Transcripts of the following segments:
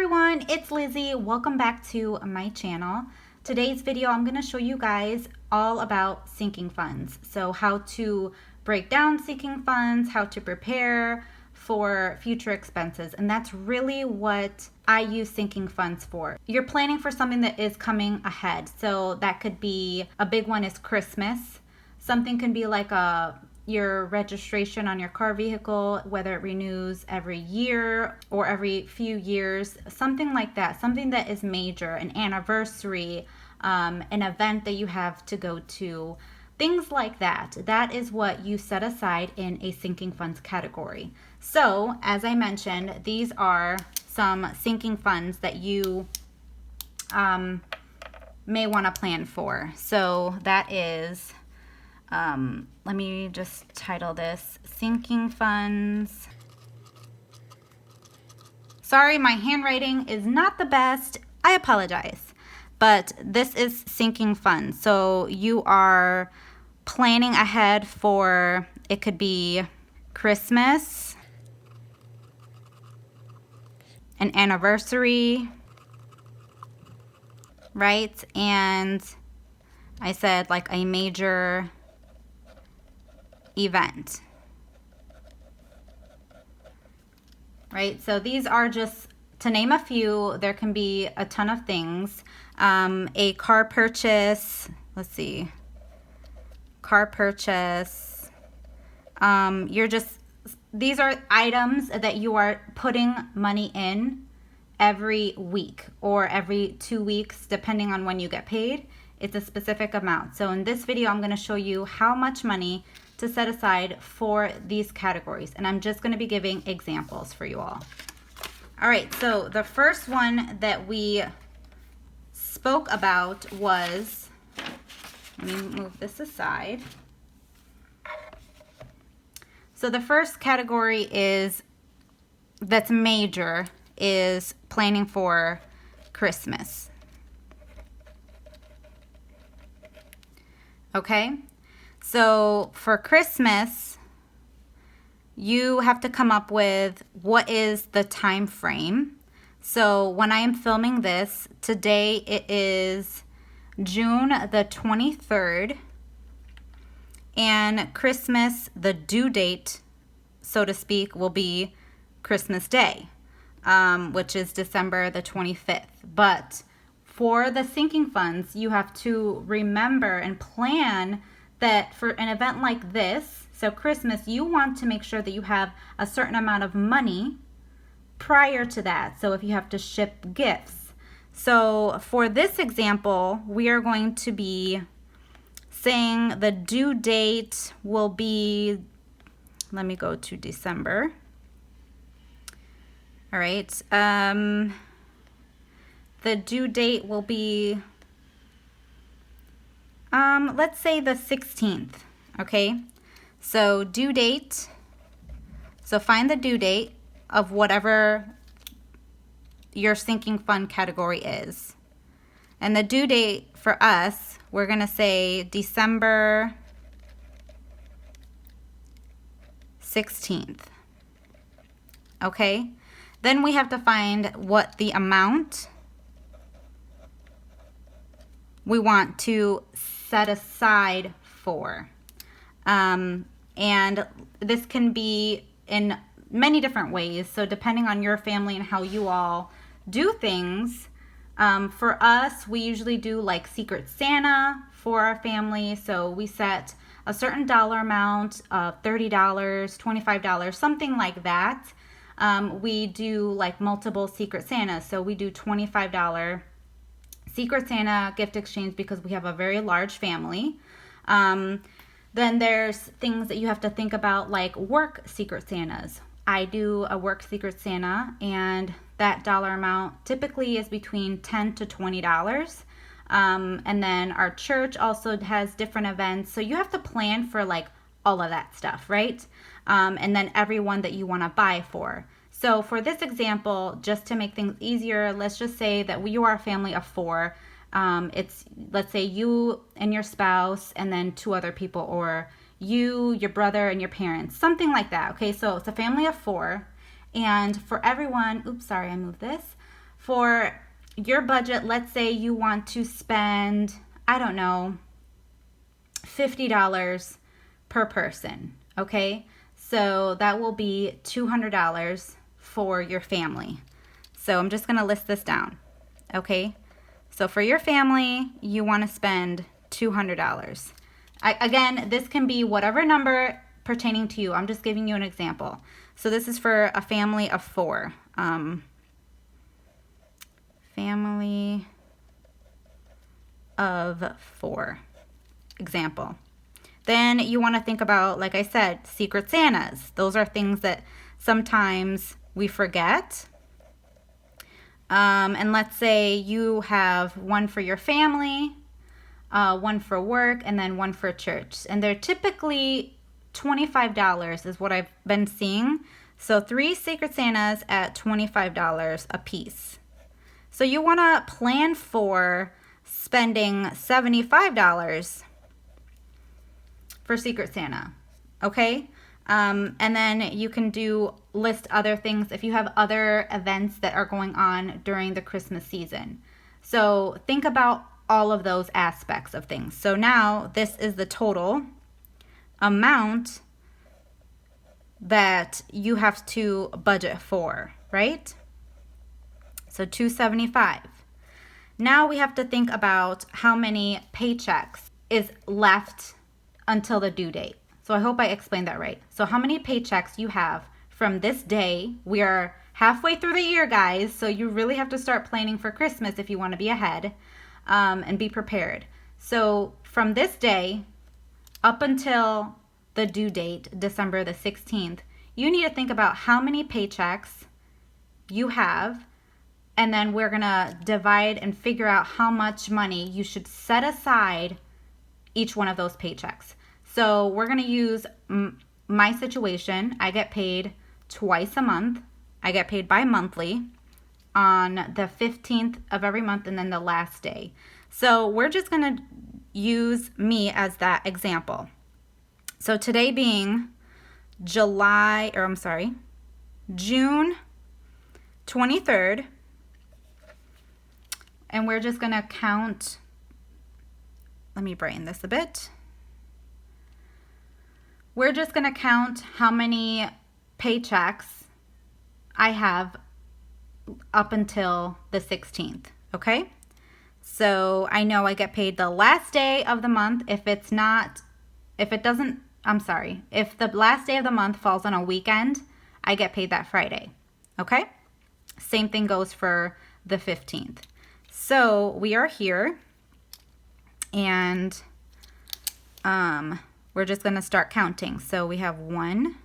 everyone, it's Lizzie. Welcome back to my channel. Today's video, I'm going to show you guys all about sinking funds. So how to break down sinking funds, how to prepare for future expenses. And that's really what I use sinking funds for. You're planning for something that is coming ahead. So that could be, a big one is Christmas. Something can be like your registration on your car vehicle, whether it renews every year or every few years, something like that, something that is major, an anniversary, an event that you have to go to, things like that. That is what you set aside in a sinking funds category. So, as I mentioned, these are some sinking funds that you may want to plan for. So that is let me just title this sinking funds. Sorry, my handwriting is not the best. I apologize. But this is sinking funds. So you are planning ahead for, it could be Christmas, an anniversary, right? And I said like a major event, right? So these are just to name a few. There can be a ton of things. A car purchase, let's see, car purchase. These are items that you are putting money in every week or every 2 weeks, depending on when you get paid. It's a specific amount. So in this video, I'm going to show you how much money to set aside for these categories. And I'm just going to be giving examples for you all. All right, so the first one that we spoke about was, let me move this aside. So the first category that's major is planning for Christmas. Okay, so for Christmas, you have to come up with what is the time frame. So when I am filming this, today it is June the 23rd, and Christmas, the due date, so to speak, will be Christmas Day, which is December the 25th. But for the sinking funds, you have to remember and plan that for an event like this, so Christmas, you want to make sure that you have a certain amount of money prior to that. So if you have to ship gifts. So for this example, we are going to be saying the due date will be, let me go to December. All right. The due date will be, let's say the 16th, okay? So due date, so find the due date of whatever your sinking fund category is. And the due date for us, we're gonna say December 16th, okay? Then we have to find what the amount we want to set aside for. And this can be in many different ways. So depending on your family and how you all do things, for us, we usually do like Secret Santa for our family. So we set a certain dollar amount of $30, $25, something like that. We do like multiple Secret Santas. So we do $25 Secret Santa gift exchange because we have a very large family. Then there's things that you have to think about, like work Secret Santas. I do a work Secret Santa, and that dollar amount typically is between $10 to $20. And then our church also has different events. So you have to plan for like all of that stuff, right? And then everyone that you want to buy for. So for this example, just to make things easier, let's just say that you are a family of 4. Let's say you and your spouse and then 2 other people, or you, your brother, and your parents, something like that. Okay, so it's a family of 4, and for everyone, oops, sorry, I moved this. for your budget, let's say you want to spend, I don't know, $50 per person, okay? So that will be $200 for your family. So I'm just going to list this down, okay? So for your family, you want to spend $200. Again, this can be whatever number pertaining to you. I'm just giving you an example. So this is for a family of 4. Family of 4 example. Then you want to think about, like I said, Secret Santas. Those are things that sometimes we forget. And let's say you have one for your family, one for work, and then one for church. And they're typically $25 is what I've been seeing. So 3 Secret Santas at $25 a piece. So you want to plan for spending $75 for Secret Santa, okay? And then you can list other things if you have other events that are going on during the Christmas season. So think about all of those aspects of things. So now this is the total amount that you have to budget for, right? So $275. Now we have to think about how many paychecks is left until the due date. So I hope I explained that right. So how many paychecks you have from this day. We are halfway through the year, guys, so you really have to start planning for Christmas if you want to be ahead and be prepared. So from this day up until the due date, December the 16th, you need to think about how many paychecks you have, and then we're going to divide and figure out how much money you should set aside each one of those paychecks. So we're going to use my situation. I get paid twice a month. I get paid bi-monthly on the 15th of every month and then the last day. So we're just going to use me as that example. So today being June 23rd, and we're just going to count. Let me brighten this a bit. We're just going to count how many paychecks I have up until the 16th, okay? So I know I get paid the last day of the month. If the last day of the month falls on a weekend, I get paid that Friday, okay? Same thing goes for the 15th. So we are here, and we're just going to start counting. So we have 1,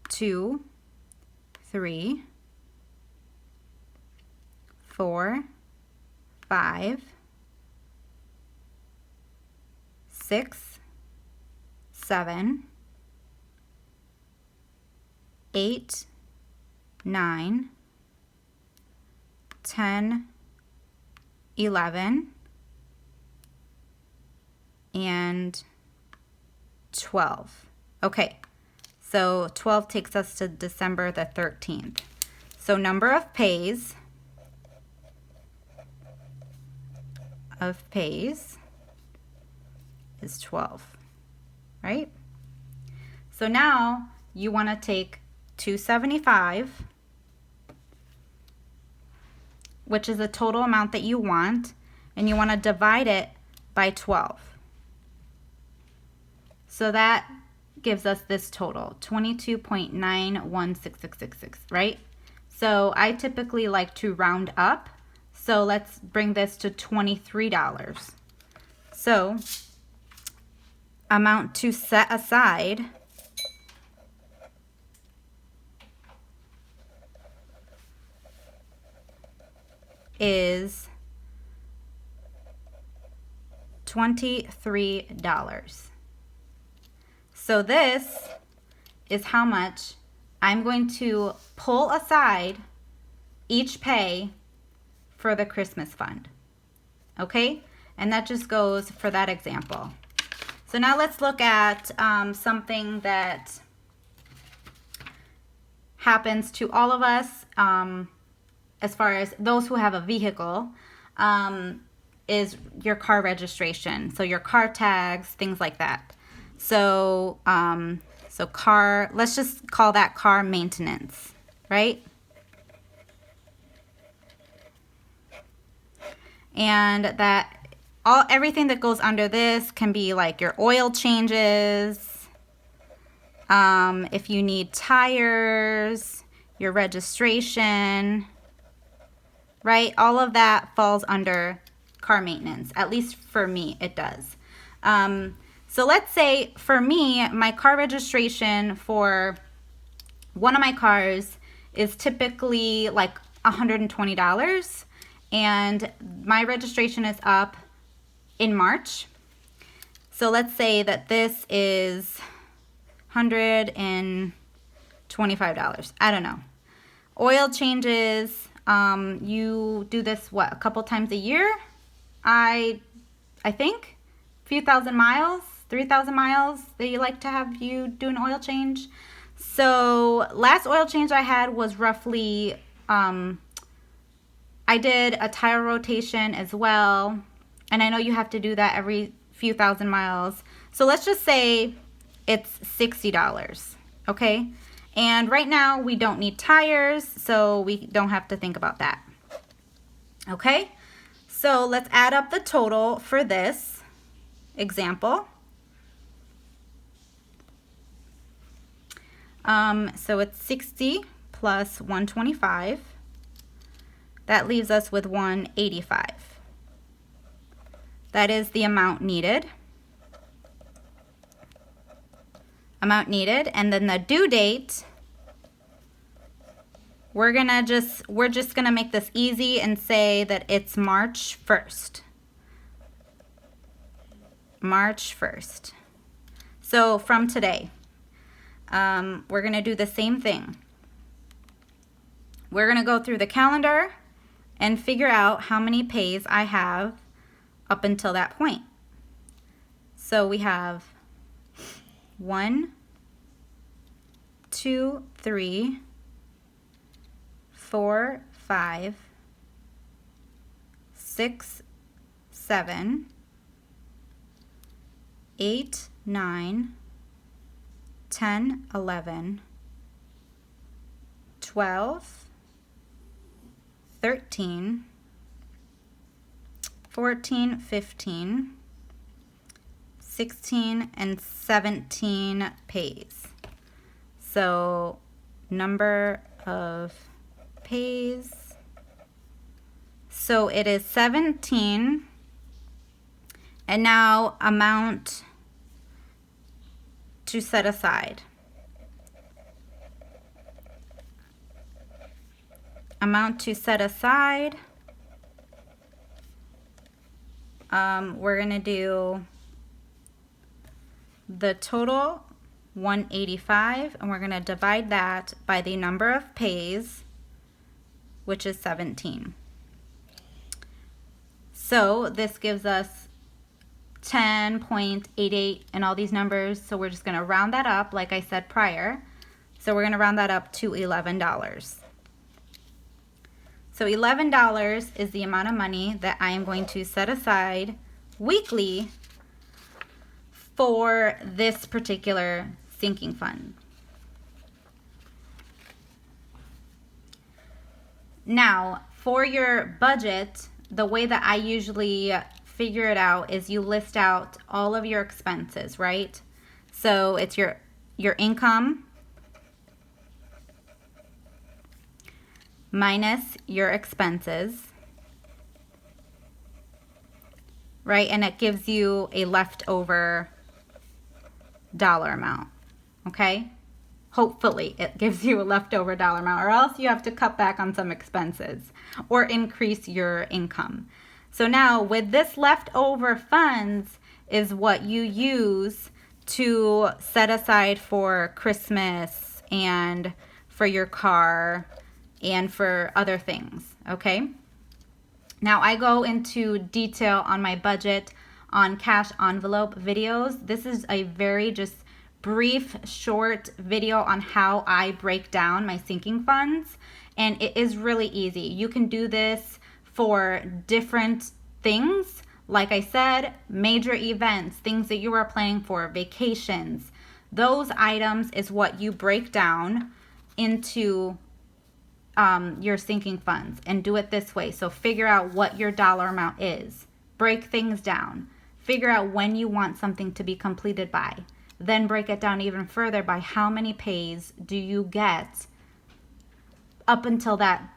2, 3, 4, 5, 6, 7, 8, 9, 10, 11, and 12. Okay, so 12 takes us to December the 13th. So number of pays is 12, right? So now you want to take $275, which is the total amount that you want, and you want to divide it by 12. So that gives us this total, 22.916666, right? So I typically like to round up. So let's bring this to $23. So amount to set aside is $23. So this is how much I'm going to pull aside each pay for the Christmas fund. Okay? And that just goes for that example. So now let's look at something that happens to all of us, as far as those who have a vehicle, is your car registration. So your car tags, things like that. So, let's just call that car maintenance, right? And everything that goes under this can be like your oil changes, if you need tires, your registration, right? All of that falls under car maintenance. At least for me, it does. So let's say for me, my car registration for one of my cars is typically like $120, and my registration is up in March. So let's say that this is $125. I don't know. Oil changes, you do this, what, a couple times a year? I think a few thousand miles, 3,000 miles that you like to have you do an oil change. So last oil change I had was roughly, I did a tire rotation as well. And I know you have to do that every few thousand miles. So let's just say it's $60, okay? And right now we don't need tires, so we don't have to think about that. Okay? So let's add up the total for this example. So it's 60 plus 125. That leaves us with 185. That is the amount needed. And then the due date, we're just gonna make this easy and say that it's March 1st. March 1st. So from today, we're gonna do the same thing. We're gonna go through the calendar and figure out how many pays I have up until that point. So we have 1, 2, 3, 4, 5, 6, 7, 8, 9, 10, 11, 12, 13, 14, 15, 16, and 17 pays. So number of pays. So it is 17. And now amount to set aside. Amount to set aside. We're going to do the total 185, and we're going to divide that by the number of pays, which is 17. So this gives us 10.88 and all these numbers, so we're just going to round that up like I said prior. So we're going to round that up to $11. So $11 is the amount of money that I am going to set aside weekly for this particular sinking fund. Now, for your budget, the way that I usually figure it out is you list out all of your expenses, right? So it's your income minus your expenses, right? And it gives you a leftover dollar amount, okay? Hopefully it gives you a leftover dollar amount, or else you have to cut back on some expenses or increase your income. So now with this leftover funds is what you use to set aside for Christmas and for your car and for other things, okay? Now I go into detail on my budget on cash envelope videos. This is a very just brief, short video on how I break down my sinking funds. And it is really easy. You can do this for different things. Like I said, major events, things that you are planning for, vacations. Those items is what you break down into your sinking funds, and do it this way. So figure out what your dollar amount is. Break things down. Figure out when you want something to be completed by. Then break it down even further by how many pays do you get up until that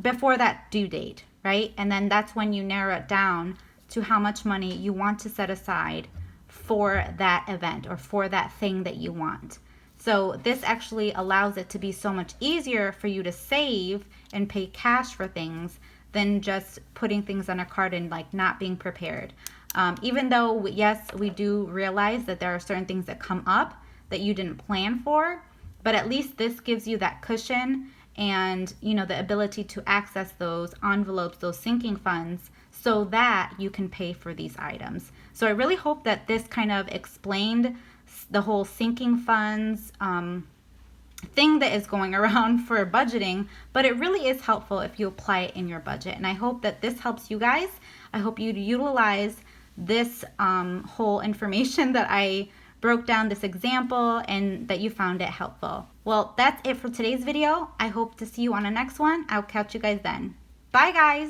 before that due date, right? And then that's when you narrow it down to how much money you want to set aside for that event or for that thing that you want. So this actually allows it to be so much easier for you to save and pay cash for things than just putting things on a card and like not being prepared. Even though, yes, we do realize that there are certain things that come up that you didn't plan for, but at least this gives you that cushion and, you know, the ability to access those envelopes, those sinking funds, so that you can pay for these items. So I really hope that this kind of explained the whole sinking funds thing that is going around for budgeting, but it really is helpful if you apply it in your budget. And I hope that this helps you guys. I hope you utilize this whole information that I broke down, this example, and that you found it helpful. Well, that's it for today's video. I hope to see you on the next one. I'll catch you guys then. Bye, guys.